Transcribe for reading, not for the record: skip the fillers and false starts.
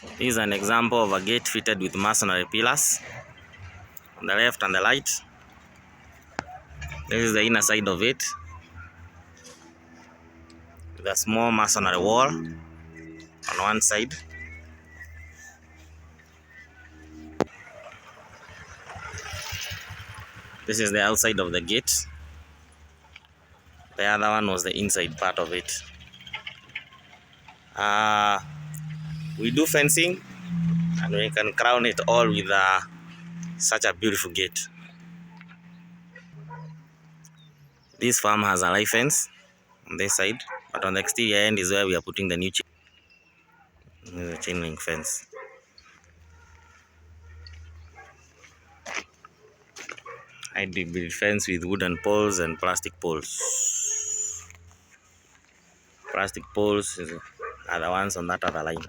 This is an example of a gate fitted with masonry pillars on the left and the right. This is the inner side of it, with a small masonry wall on one side. This is the outside of the gate. The other one was the inside part of it. We do fencing, and we can crown it all with such a beautiful gate. This farm has a live fence on this side, but on the exterior end is where we are putting the new chain link fence. I did build fence with wooden poles and plastic poles. Plastic poles are the ones on that other line.